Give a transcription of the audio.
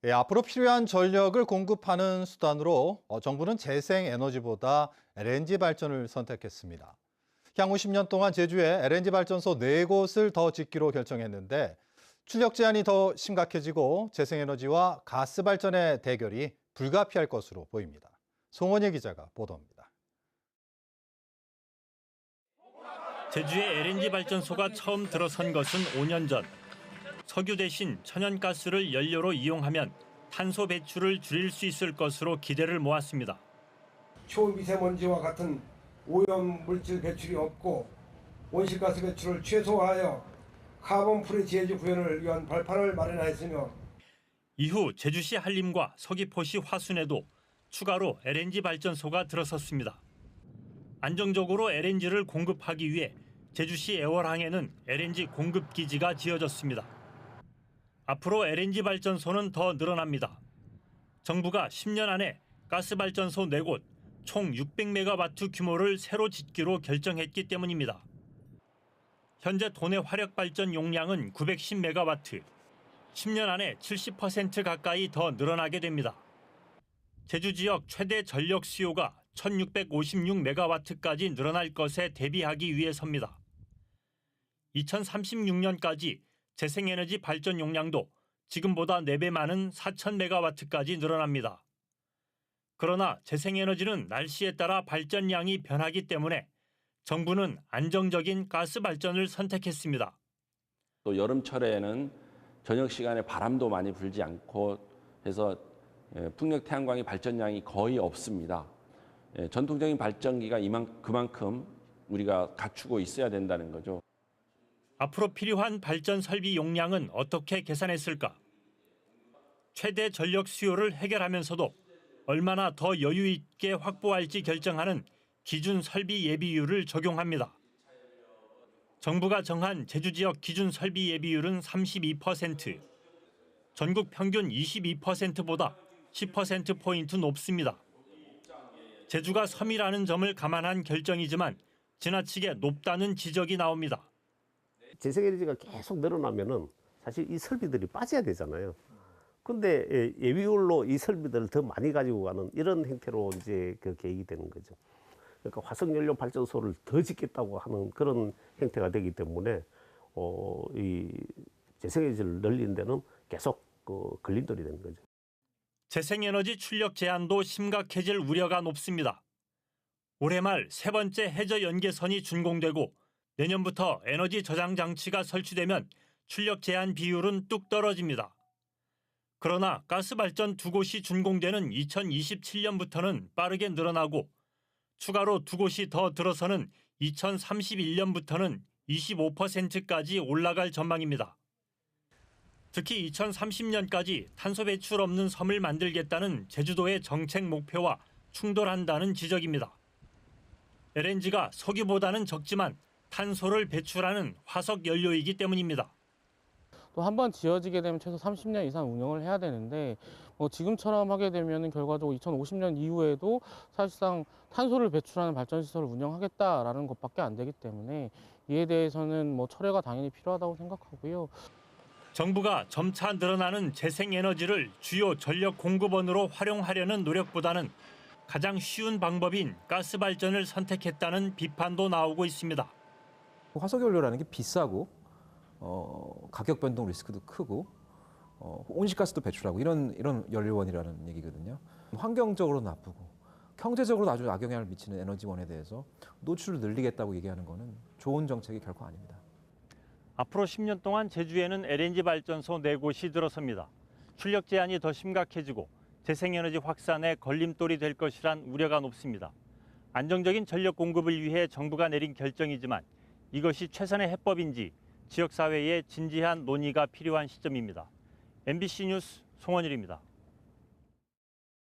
예, 앞으로 필요한 전력을 공급하는 수단으로 정부는 재생에너지보다 LNG 발전을 선택했습니다. 향후 10년 동안 제주에 LNG 발전소 4곳을 더 짓기로 결정했는데 출력 제한이 더 심각해지고 재생에너지와 가스 발전의 대결이 불가피할 것으로 보입니다. 송원예 기자가 보도합니다. 제주의 LNG 발전소가 처음 들어선 것은 5년 전. 석유 대신 천연가스를 연료로 이용하면 탄소 배출을 줄일 수 있을 것으로 기대를 모았습니다. 초미세먼지와 같은 오염 물질 배출이 없고 온실가스 배출을 최소화하여 카본 프리 제주 구현을 위한 발판을 마련하였으며 이후 제주시 한림과 서귀포시 화순에도 추가로 LNG 발전소가 들어섰습니다. 안정적으로 LNG를 공급하기 위해 제주시 애월항에는 LNG 공급기지가 지어졌습니다. 앞으로 LNG 발전소는 더 늘어납니다. 정부가 10년 안에 가스발전소 4곳, 총 600메가와트 규모를 새로 짓기로 결정했기 때문입니다. 현재 도내 화력발전 용량은 910메가와트, 10년 안에 70% 가까이 더 늘어나게 됩니다. 제주 지역 최대 전력 수요가 1656메가와트까지 늘어날 것에 대비하기 위해서입니다. 2036년까지 재생에너지 발전 용량도 지금보다 4배 많은 4000메가와트까지 늘어납니다. 그러나 재생에너지는 날씨에 따라 발전량이 변하기 때문에 정부는 안정적인 가스 발전을 선택했습니다. 또 여름철에는 저녁 시간에 바람도 많이 불지 않고 해서 풍력 태양광의 발전량이 거의 없습니다. 전통적인 발전기가 그만큼 우리가 갖추고 있어야 된다는 거죠. 앞으로 필요한 발전 설비 용량은 어떻게 계산했을까? 최대 전력 수요를 해결하면서도 얼마나 더 여유 있게 확보할지 결정하는 기준 설비 예비율을 적용합니다. 정부가 정한 제주 지역 기준 설비 예비율은 32%, 전국 평균 22%보다 10%포인트 높습니다. 제주가 섬이라는 점을 감안한 결정이지만 지나치게 높다는 지적이 나옵니다. 재생에너지가 계속 늘어나면은 사실 이 설비들이 빠져야 되잖아요. 근데 예비율로 이 설비들을 더 많이 가지고 가는 이런 형태로 이제 그 계획이 되는 거죠. 그러니까 화석연료 발전소를 더 짓겠다고 하는 그런 형태가 되기 때문에 이 재생에너지를 늘리는 데는 계속 걸림돌이 되는 거죠. 재생에너지 출력 제한도 심각해질 우려가 높습니다. 올해 말 3번째 해저 연계선이 준공되고 내년부터 에너지 저장 장치가 설치되면 출력 제한 비율은 뚝 떨어집니다. 그러나 가스 발전 2곳이 준공되는 2027년부터는 빠르게 늘어나고 추가로 2곳이 더 들어서는 2031년부터는 25%까지 올라갈 전망입니다. 특히 2030년까지 탄소 배출 없는 섬을 만들겠다는 제주도의 정책 목표와 충돌한다는 지적입니다. LNG가 석유보다는 적지만 탄소를 배출하는 화석 연료이기 때문입니다. 또 한 번 지어지게 되면 최소 30년 이상 운영을 해야 되는데 지금처럼 하게 되면 결과적으로 2050년 이후에도 사실상 탄소를 배출하는 발전시설을 운영하겠다라는 것밖에 안 되기 때문에 이에 대해서는 철회가 당연히 필요하다고 생각하고요. 정부가 점차 늘어나는 재생에너지를 주요 전력 공급원으로 활용하려는 노력보다는 가장 쉬운 방법인 가스 발전을 선택했다는 비판도 나오고 있습니다. 화석연료라는 게 비싸고 가격 변동 리스크도 크고 온실가스도 배출하고 이런 연료원이라는 얘기거든요. 환경적으로 나쁘고 경제적으로도 아주 악영향을 미치는 에너지원에 대해서 노출을 늘리겠다고 얘기하는 것은 좋은 정책이 결코 아닙니다. 앞으로 10년 동안 제주에는 LNG 발전소 4곳이 들어섭니다. 출력 제한이 더 심각해지고 재생에너지 확산에 걸림돌이 될 것이란 우려가 높습니다. 안정적인 전력 공급을 위해 정부가 내린 결정이지만 이것이 최선의 해법인지 지역사회의 진지한 논의가 필요한 시점입니다. MBC 뉴스 송원일입니다.